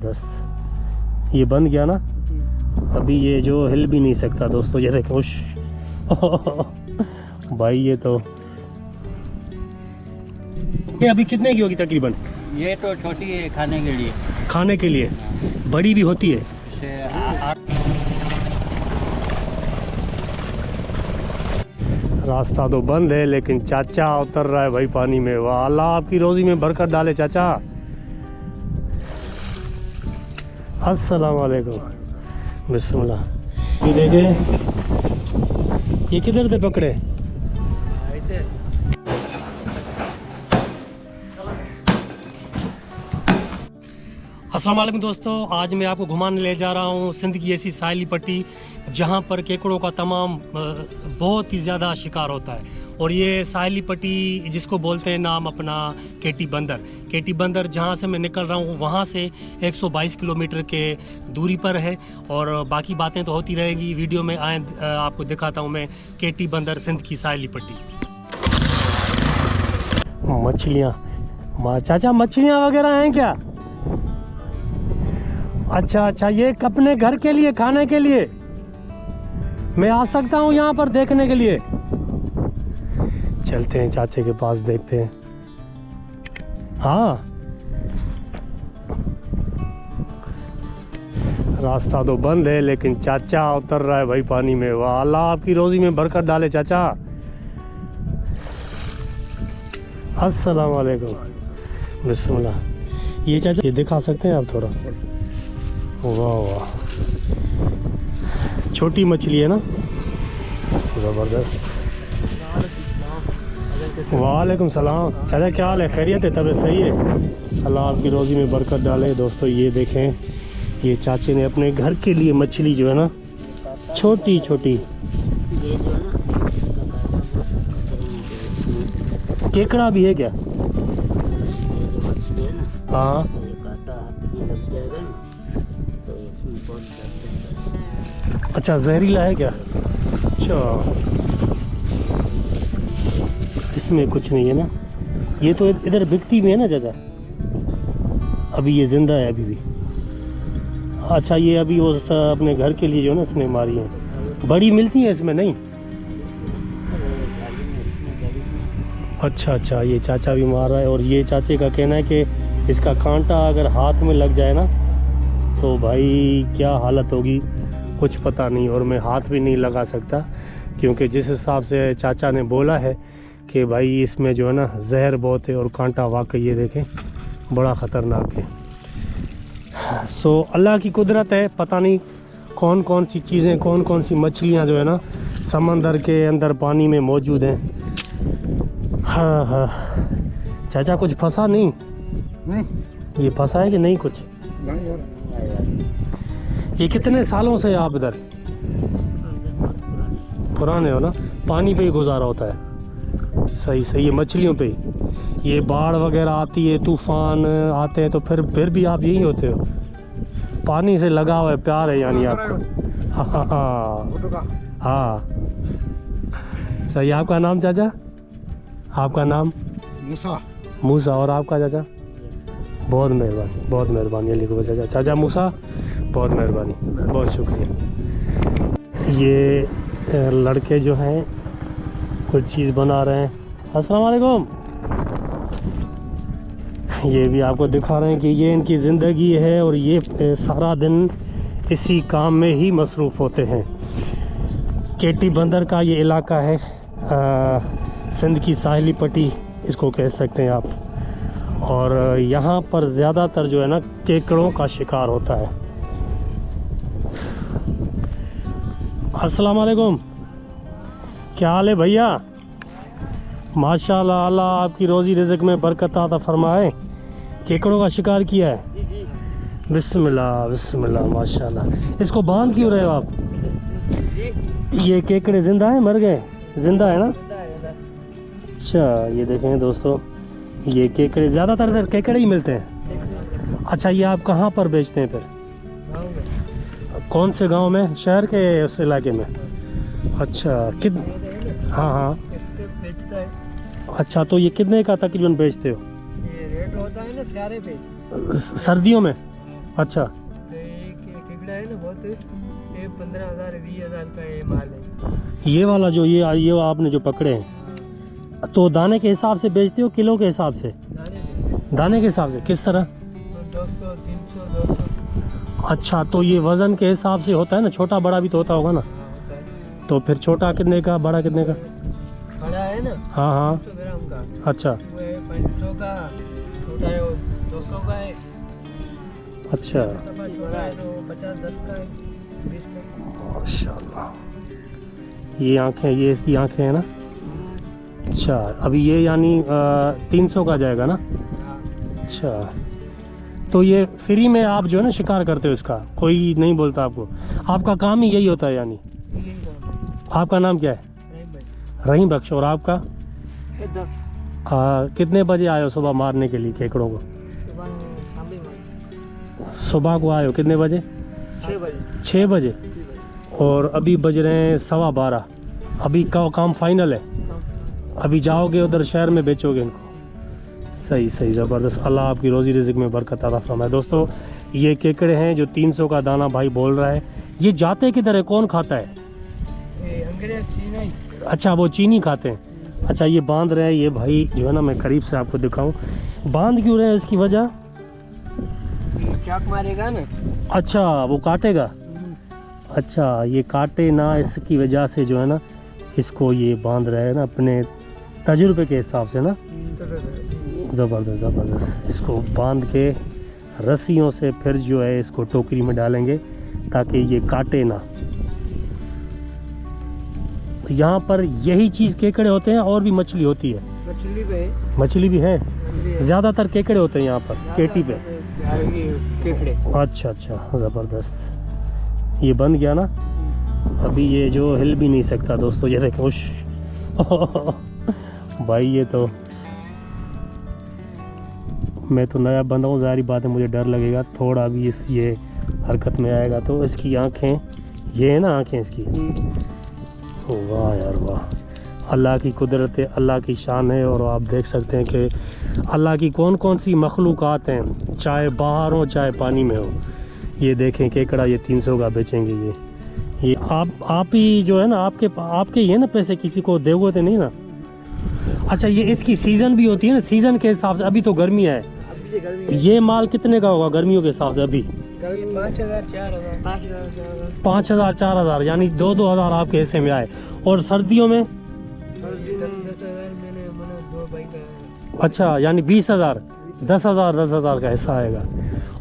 दोस्त ये बंद गया ना, अभी ये जो हिल भी नहीं सकता दोस्तों। ये देखो भाई ये तो ये अभी कितने की होगी तकरीबन? ये तो छोटी है खाने के लिए। खाने के लिए बड़ी भी होती है। रास्ता तो बंद है लेकिन चाचा उतर रहा है भाई पानी में। वाह अल्लाह आपकी रोजी में बरकत डाले चाचा। अस्सलाम वालेकुम। बिस्मिल्लाह। ये देखे ये किधर से पकड़े? अस्सलाम वालेकुम दोस्तों, आज मैं आपको घुमाने ले जा रहा हूँ सिंध की ऐसी साहिली पट्टी जहाँ पर केकड़ों का तमाम बहुत ही ज़्यादा शिकार होता है। और ये साहिली पट्टी जिसको बोलते हैं नाम अपना केटी बंदर। केटी बंदर जहाँ से मैं निकल रहा हूँ वहाँ से 122 किलोमीटर के दूरी पर है। और बाकी बातें तो होती रहेंगी, वीडियो में आए आपको दिखाता हूँ मैं केटी बंदर सिंध की साहिली पट्टी। मछलियाँ चाचा मछलियाँ वगैरह हैं क्या? अच्छा, ये अपने घर के लिए खाने के लिए मैं आ सकता हूँ यहाँ पर देखने के लिए? चलते हैं चाचे के पास, देखते हैं। हाँ रास्ता तो बंद है लेकिन चाचा उतर रहा है भाई पानी में। वाह अल्लाह आपकी रोजी में बरकत डाले चाचा। अस्सलाम वालेकुम। बिस्मिल्लाह। ये चाचा ये दिखा सकते हैं आप थोड़ा? वाह वाह छोटी मछली है ना, ज़बरदस्त। वालेकुम सलाम चाचा, क्या हाल है? खैरियत है? तबीयत सही है? अल्लाह आपकी रोज़ी में बरकत डाले। दोस्तों ये देखें, ये चाचे ने अपने घर के लिए मछली जो है ना छोटी छोटी, ये जो है ना इसका केकड़ा भी है क्या? मछली है ना, हाँ ये कांटा हाथ में लग जाएगा ना तो इसमें बहुत दर्द है। अच्छा जहरीला है क्या? अच्छा इसमें कुछ नहीं है ना। ये तो इधर बिकती भी है ना चाचा? अभी ये जिंदा है अभी भी? अच्छा ये अभी वो अपने घर के लिए जो है ना इसने मारी है। बड़ी मिलती है इसमें नहीं? अच्छा ये चाचा भी मार रहा है। और ये चाचे का कहना है कि इसका कांटा अगर हाथ में लग जाए ना तो भाई क्या हालत होगी कुछ पता नहीं। और मैं हाथ भी नहीं लगा सकता क्योंकि जिस हिसाब से चाचा ने बोला है कि भाई इसमें जो है ना जहर बहुत है और कांटा वाकई ये देखें बड़ा ख़तरनाक है। सो अल्लाह की कुदरत है, पता नहीं कौन कौन सी चीज़ें कौन कौन सी मछलियाँ जो है ना समंदर के अंदर पानी में मौजूद हैं। हाँ चाचा कुछ फंसा नहीं? ये फंसा है कि नहीं कुछ? ये कितने सालों से आप इधर? पुराने हो ना, पानी पे ही गुजारा होता है। सही ये मछलियों पे ही। ये बाढ़ वगैरह आती है, तूफान आते हैं तो फिर भी आप यही होते हो? पानी से लगा हुआ है, प्यार है यानी आपको। हाँ सही। आपका नाम चाचा? आपका नाम? मूसा। और आपका चाचा? बहुत मेहरबानी लिखो चाचा। चाचा मूसा बहुत मेहरबानी, बहुत शुक्रिया। ये लड़के जो हैं कुछ चीज़ बना रहे हैं। अस्सलाम वालेकुम। ये भी आपको दिखा रहे हैं कि ये इनकी ज़िंदगी है और ये सारा दिन इसी काम में ही मसरूफ़ होते हैं। केटी बंदर का ये इलाका है, सिंध की साहिली पट्टी इसको कह सकते हैं आप। और यहाँ पर ज़्यादातर जो है ना केकड़ों का शिकार होता है। अस्सलाम वालेकुम, क्या हाल है भैया? माशाल्लाह अल्लाह आपकी रोज़ी रिज़्क़ में बरकत अता फरमाए। केकड़ों का शिकार किया है? बिस्मिल्लाह माशाल्लाह। इसको बांध क्यों रहे हो आप? ये केकड़े ज़िंदा है मर गए? ज़िंदा है ना? अच्छा ये देखें दोस्तों, ये केकड़े ज़्यादातर इधर केकड़े ही मिलते हैं। अच्छा ये आप कहाँ पर बेचते हैं फिर? कौन से गांव में? शहर के उस इलाके में? अच्छा हाँ अच्छा तो ये कितने का तकरीबन बेचते हो? ये रेट होता है ना सारे पे। सर्दियों में? अच्छा तो एक केकड़ा है ना बहुत, ये 15,000 20,000 का ये माल है। ये वाला जो ये आपने जो पकड़े हैं, तो दाने के हिसाब से बेचते हो किलो के हिसाब से? दाने के हिसाब से किस तरह? 200 300 200। अच्छा, तो ये वज़न के हिसाब से होता है ना, छोटा बड़ा भी तो होता होगा ना? होता है। तो फिर छोटा कितने का, बड़ा कितने का? बड़ा है ना हाँ हाँ 200 ग्राम का, अच्छा वो है 500 का, छोटा है वो 200 का है। अच्छा सफा छोटा है तो 50 10 का है, 20 का। माशाल्लाह। ये आँखें, ये इसकी आँखें हैं ना? अच्छा, अभी ये यानी 300 का जाएगा ना? हाँ। अच्छा, तो ये फ्री में आप जो है ना शिकार करते हो इसका, कोई नहीं बोलता आपको? आपका काम ही यही होता है यानी? यही काम है। आपका नाम क्या है? रहीम भाई। रहीम बख्श। और आपका? इधर कितने बजे आए हो सुबह मारने के लिए केकड़ों को? सुबह शाम भी मार सुबह को आए हो कितने बजे? 6 बजे। 6 बजे। और अभी बज रहे हैं 12:15। अभी का काम फाइनल है? अभी जाओगे उधर शहर में बेचोगे इनको? सही सही, ज़बरदस्त। अल्लाह आपकी रोज़ी रिज़्क़ में बरकत अता फरमाए। दोस्तों ये केकड़े हैं जो 300 का दाना भाई बोल रहा है। ये जाते किधर है, कौन खाता है? ये अंग्रेज चीन है। अच्छा, वो चीनी खाते हैं। अच्छा, ये बांध रहे हैं ये भाई जो है ना, मैं करीब से आपको दिखाऊं। बांध क्यों रहे हैं, इसकी वजह? चाक मारेगा ना। अच्छा, वो काटेगा। अच्छा, ये काटे ना इसकी वजह से जो है ना, इसको ये बांध रहे हैं ना अपने तजुर्बे के हिसाब से ना। ज़बरदस्त ज़बरदस्त। इसको बांध के रस्सियों से फिर जो है इसको टोकरी में डालेंगे ताकि ये काटे ना। तो यहाँ पर यही चीज़ केकड़े होते हैं, और भी मछली होती है? मछली पे मछली भी है, ज़्यादातर केकड़े होते हैं यहाँ पर केटी पे। केकड़े। अच्छा अच्छा, ज़बरदस्त। ये बंद गया ना, अभी ये जो हिल भी नहीं सकता दोस्तों। ये देखें उश भाई, ये तो मैं तो नया बंदा हूँ, ज़ाहिर बात है मुझे डर लगेगा थोड़ा भी इस ये हरकत में आएगा तो। इसकी आँखें, ये है ना आँखें इसकी, वाह यार वाह। अल्लाह की कुदरत है, अल्लाह की शान है। और आप देख सकते हैं कि अल्लाह की कौन कौन सी मखलूक़ात हैं, चाहे बाहर हो चाहे पानी में हो। ये देखें केकड़ा, ये 300 का बेचेंगे। ये आप ही जो है ना, आपके ही है ना पैसे, किसी को देवो तो नहीं ना? अच्छा, ये इसकी सीज़न भी होती है ना, सीज़न के हिसाब से। अभी तो गर्मी है, ये माल कितने का होगा गर्मियों के हिसाब से? अभी 5,000 4,000 5,000 4,000 यानी 2,000 आपके हिस्से में आए। और सर्दियों में? 10,000 मैंने 2 भाई का। अच्छा, यानी 20,000 10,000 का हिस्सा आएगा।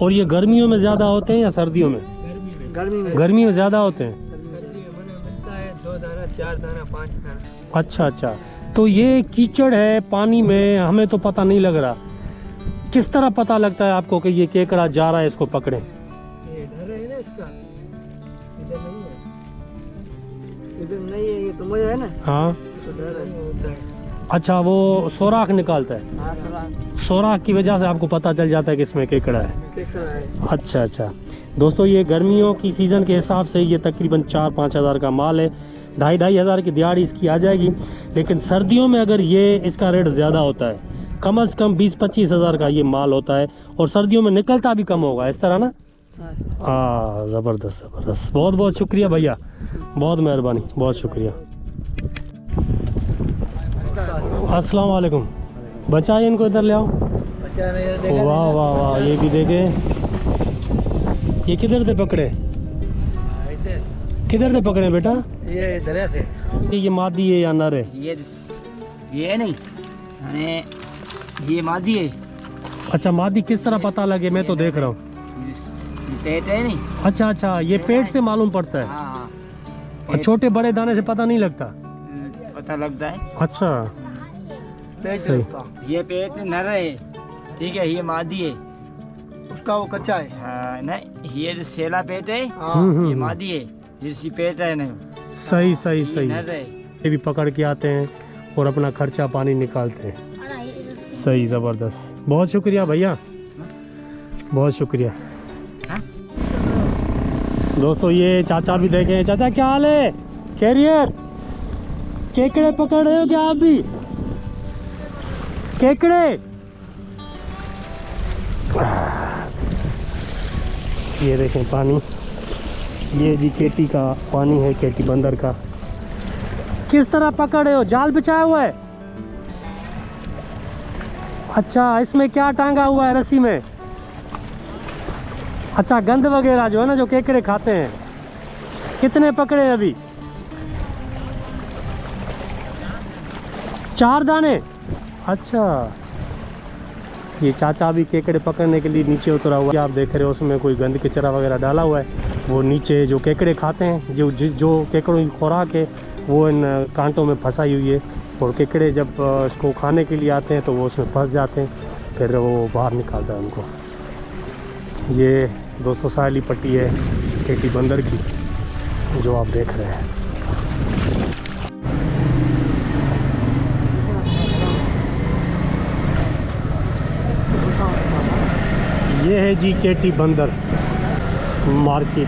और ये गर्मियों में ज़्यादा होते हैं या सर्दियों में? गर्मी में ज़्यादा होते हैं। मिलता है 2 दाना 4 दाना 5 दाना। अच्छा अच्छा, तो ये कीचड़ है पानी में, हमें तो पता नहीं लग रहा। किस तरह पता लगता है आपको कि ये केकड़ा जा रहा है, इसको पकड़ें? ये डर है ना इसका, इधर नहीं है, इधर नहीं है, ये तो मुझे है ना। हाँ, तो डर होता है। अच्छा, वो सोराख निकालता है? हाँ, थोड़ा सोराख की वजह से आपको पता चल जाता है कि इसमें केकड़ा है। केकड़ा है। अच्छा अच्छा दोस्तों, ये गर्मियों की सीज़न के हिसाब से ये तकरीबन 4-5 हज़ार का माल है। 2,500 हज़ार की दिहाड़ी इसकी आ जाएगी। लेकिन सर्दियों में अगर ये इसका रेट ज़्यादा होता है, कम से कम 20-25 हज़ार का ये माल होता है। और सर्दियों में निकलता भी कम होगा, इस तरह ना? हाँ, ज़बरदस्त ज़बरदस्त। बहुत बहुत शुक्रिया भैया, बहुत मेहरबानी, बहुत शुक्रिया। अस्सलाम वालेकुम। बचाइए इनको, इधर ले आओ। वाह वाह वाह, ये भी देखे। ये किधर से पकड़े? किधर से पकड़े बेटा? ये दरिया से। ये मादी है या नर है? ये नहीं, ये मादी है। अच्छा, मादी किस तरह पता लगे? मैं तो देख रहा हूँ। पेट है नहीं। अच्छा अच्छा, ये पेट से मालूम पड़ता है। हाँ, और छोटे बड़े दाने से पता नहीं लगता? पता लगता है। अच्छा, ये पेट नर है, ठीक है, ये मादी है। उसका वो कच्चा है। हाँ, नहीं, ये सेला पेट है, ये मादी है, ये पेट है नहीं। सही सही सही। नर है। ये भी पकड़ के आते हैं और अपना खर्चा पानी निकालते हैं। सही, ज़बरदस्त। बहुत शुक्रिया भैया, बहुत शुक्रिया। दोस्तों ये चाचा भी देखें। चाचा क्या हाल है? कैरियर केकड़े पकड़ रहे हो क्या आप भी? केकड़े ये देखें पानी, ये जी केटी का पानी है, केटी बंदर का। किस तरह पकड़े हो? जाल बिछाया हुआ है? अच्छा, इसमें क्या टांगा हुआ है रस्सी में? अच्छा, गंद वगैरह जो है ना, जो केकड़े खाते हैं। कितने पकड़े अभी? 4 दाने। अच्छा, ये चाचा भी केकड़े पकड़ने के लिए नीचे उतरा हुआ है। आप देख रहे हो उसमें कोई गंद कचरा वगैरह डाला हुआ है। वो नीचे जो केकड़े खाते हैं, जो केकड़ों की खुराक है वो इन कांटों में फंसाई हुई है। और केकड़े जब इसको खाने के लिए आते हैं तो वो उसमें फंस जाते हैं, फिर वो बाहर निकालता है उनको। ये दोस्तों साहिली पट्टी है केटी बंदर की, जो आप देख रहे हैं। ये है जी केटी बंदर मार्केट।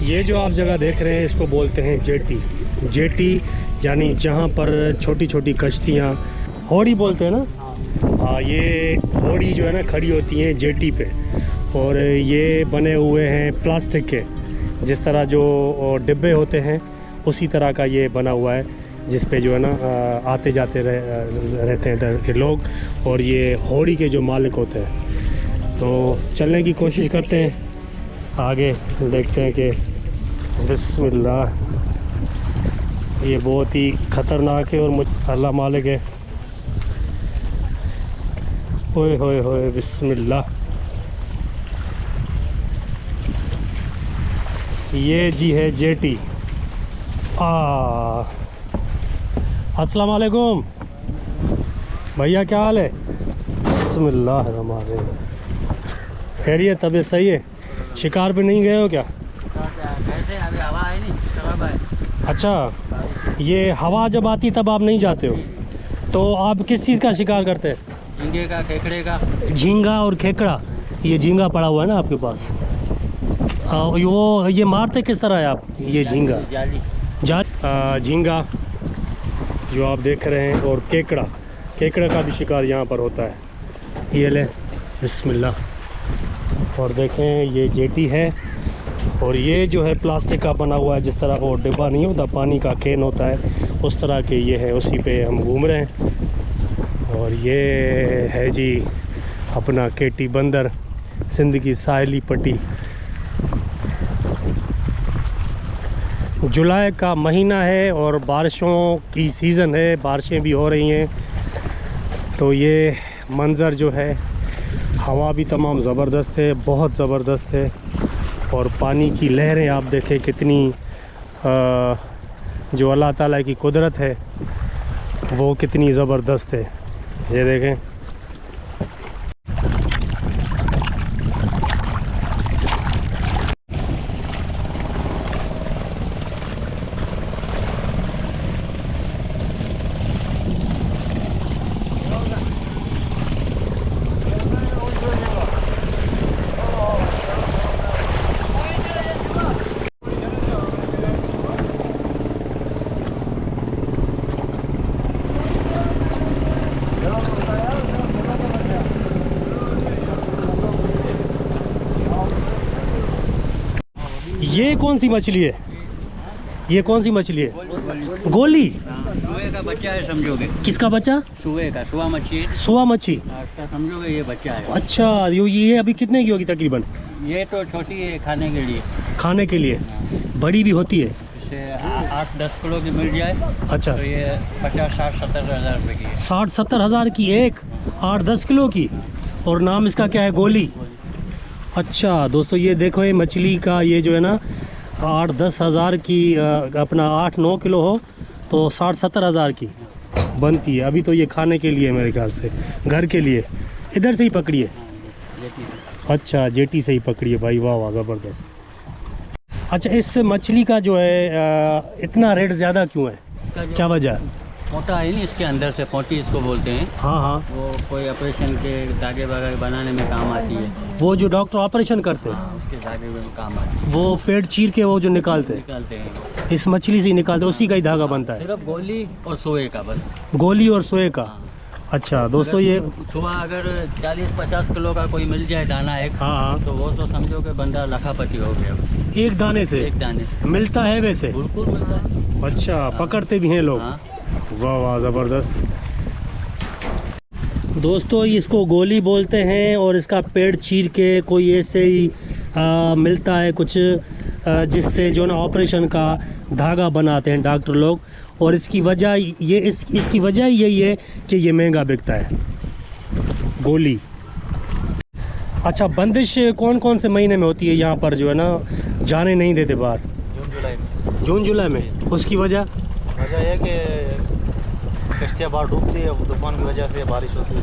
ये जो आप जगह देख रहे हैं इसको बोलते हैं जेटी। जेटी यानी जहाँ पर छोटी छोटी कश्तियाँ, होड़ी बोलते हैं ना। हाँ, ये होड़ी जो है ना खड़ी होती हैं जेटी पे, और ये बने हुए हैं प्लास्टिक के। जिस तरह जो डिब्बे होते हैं उसी तरह का ये बना हुआ है, जिस पे जो है ना आते जाते रहते हैं इधर के लोग, और ये होड़ी के जो मालिक होते हैं। तो चलने की कोशिश करते हैं, आगे देखते हैं कि बिस्मिल्लाह। ये बहुत ही ख़तरनाक है और अल्लाह मालिक है। ओए होए होए, बिस्मिल्लाह। ये जी है जेटी। अस्सलाम वालेकुम भैया, क्या हाल है? बिस्मिल्लाह रहमान रहीम। खैरियत, तबीयत सही है? शिकार पे नहीं गए हो क्या? अभी हवा है नहीं। अच्छा, ये हवा जब आती तब आप नहीं जाते हो, तो आप किस चीज़ का शिकार करते हैं? झींगे का, खेकड़े का। झींगा और खेकड़ा। ये झींगा पड़ा हुआ है ना आपके पास? वो ये मारते किस तरह है आप? ये झींगा, जाली। झींगा जो आप देख रहे हैं, और केकड़ा। केकड़ा का भी शिकार यहाँ पर होता है। ये ले, बिस्मिल्लाह। और देखें ये जेटी है, और ये जो है प्लास्टिक का बना हुआ है, जिस तरह वो डिब्बा नहीं होता, पानी का कैन होता है, उस तरह के ये है। उसी पे हम घूम रहे हैं। और ये है जी अपना केटी बंदर, सिंध की साहिली पट्टी। जुलाई का महीना है और बारिशों की सीज़न है, बारिशें भी हो रही हैं। तो ये मंज़र जो है, हवा भी तमाम ज़बरदस्त है, बहुत ज़बरदस्त है। और पानी की लहरें आप देखें कितनी, जो अल्लाह ताला की कुदरत है वो कितनी ज़बरदस्त है। ये देखें। ये कौन सी मछली है? ये कौन सी मछली है? गोली। सुए का बच्चा है, समझोगे? किसका बच्चा? सुए का, सुआ मच्छी है। सुआ मच्छी। इसका समझोगे ये बच्चा है। अच्छा, ये अभी कितने की होगी तकरीबन? ये तो छोटी है खाने के लिए। खाने के लिए? बड़ी भी होती है? इसे 8-10 किलो की मिल जाए। अच्छा, तो ये 50-60-70 हज़ार रुपये की है। 60-70 हज़ार की एक, 8-10 किलो की। और नाम इसका क्या है? गोली। अच्छा दोस्तों, ये देखो, ये मछली का ये जो है ना 8-10 हज़ार की, अपना 8-9 किलो हो तो 60-70 हज़ार की बनती है। अभी तो ये खाने के लिए मेरे ख्याल से, घर के लिए। इधर से ही पकड़ी है? अच्छा, जेटी से ही पकड़ी है भाई। वाह वाह, ज़बरदस्त। अच्छा, इस मछली का जो है इतना रेट ज़्यादा क्यों है? क्या वजह है? मोटा है नहीं, इसके अंदर से पोटी इसको बोलते हैं। हाँ हाँ, वो कोई ऑपरेशन के धागे वगैरह बनाने में काम आती है। वो जो डॉक्टर ऑपरेशन करते हैं, हाँ, उसके धागे में काम आती है। वो पेट चीर के वो जो निकालते हैं, निकालते हैं इस मछली से ही निकालते हैं, उसी का ही धागा बनता है। सिर्फ गोली और सोए का बस। गोली और सोए का। हाँ। अच्छा दोस्तों, ये सुबह अगर 40-50 किलो का कोई मिल जाए दाना एक, हाँ हाँ, तो वो तो समझो कि बंदा लखापति हो गया बस। एक दाने से एक दाने से मिलता है वैसे? बिल्कुल मिलता है। अच्छा, पकड़ते भी हैं लोग। हाँ। वाह वाह, ज़बरदस्त। दोस्तों इसको गोली बोलते हैं और इसका पेट चीर के कोई ऐसे ही मिलता है कुछ, जिससे जो ना ऑपरेशन का धागा बनाते हैं डॉक्टर लोग। और इसकी वजह ये इसकी वजह यही है कि ये महंगा बिकता है, गोली। अच्छा, बंदिश कौन कौन से महीने में होती है यहाँ पर जो है ना, जाने नहीं देते बाहर? जून जुलाई में। जून जुलाई में। उसकी वजह है कि कश्तियाँ बाहर डूबती है, तूफान की वजह से बारिश होती है।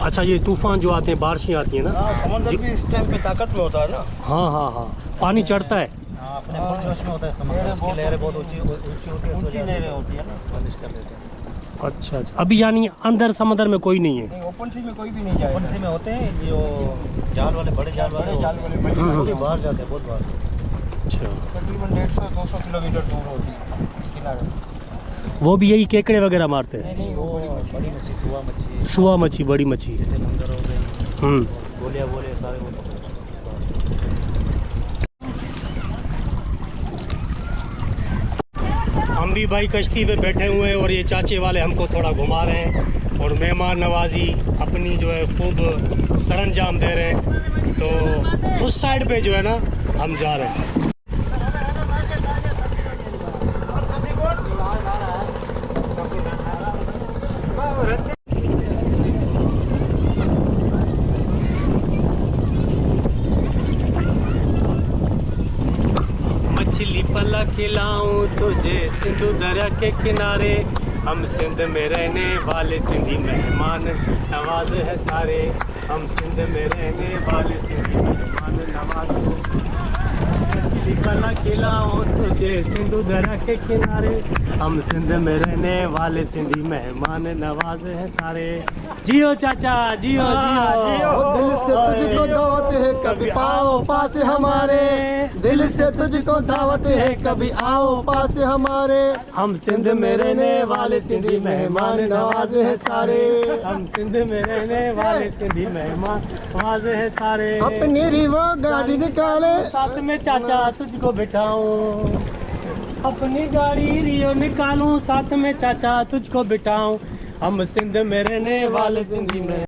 अच्छा, ये तूफान जो आते हैं, बारिशें आती हैं ना, समंदर भी इस टाइम पे ताकत में होता है ना। हाँ हाँ हाँ, पानी चढ़ता है। हाँ, अपने फुल जोश में होता है समुद्र, उसकी लहरें बहुत ऊंची ऊंची होती है, इस वजह से होती है ना। बारिश कर देते हैं। अच्छा अच्छा, अभी यानी अंदर समंदर में कोई नहीं है? ओपन सी में कोई भी नहीं जाएगा। ओपन सी में होते हैं जो जाल वाले, बड़े जाल वाले बड़ी बाहर जाते हैं, बहुत बाहर। अच्छा, तकरीबन 150-200 किलोमीटर दूर होती है किनारे। वो भी यही केकड़े वगैरह मारते हैं? नहीं, वो बड़ी मच्छी, सुआ मच्छी, सुआ मच्छी, बड़ी मच्छी। जैसे लंगर हो गए, गोलियाँ बोले सारे वो पकड़ते हैं। हम भी भाई कश्ती पे बैठे हुए हैं और ये चाचे वाले हमको थोड़ा घुमा रहे हैं और मेहमान नवाजी अपनी जो है खूब सरंजाम दे रहे हैं। तो उस साइड पे जो है ना हम जा रहे हैं। मछली पला खिलाऊं तुझे सिंधु दरिया के किनारे, हम सिंध में रहने वाले सिंधी मेहमान नवाज है सारे, हम सिंध में रहने वाले सिंधी मेहमान नवाज है। मछली पला खिलाऊं तुझे सिंधु दरिया के किनारे, हम सिंध में रहने वाले सिंधी मेहमान नवाज है सारे। जियो चाचा, जियो जियो। दिल से तुझको दावत है, कभी आओ पास हमारे। दिल से तुझको दावत है, कभी आओ पास हमारे। हम सिंध में रहने वाले सिंधी मेहमान नवाज है सारे, हम सिंध में रहने वाले सिंधी मेहमान नवाज है सारे। अपनी रिवो गाड़ी निकाले, साथ में चाचा तुझको बिठाऊं, अपनी गाड़ी रियो निकालूं, साथ में चाचा तुझको बिठाऊं। हम सिंध में रहने वाले सिंधी में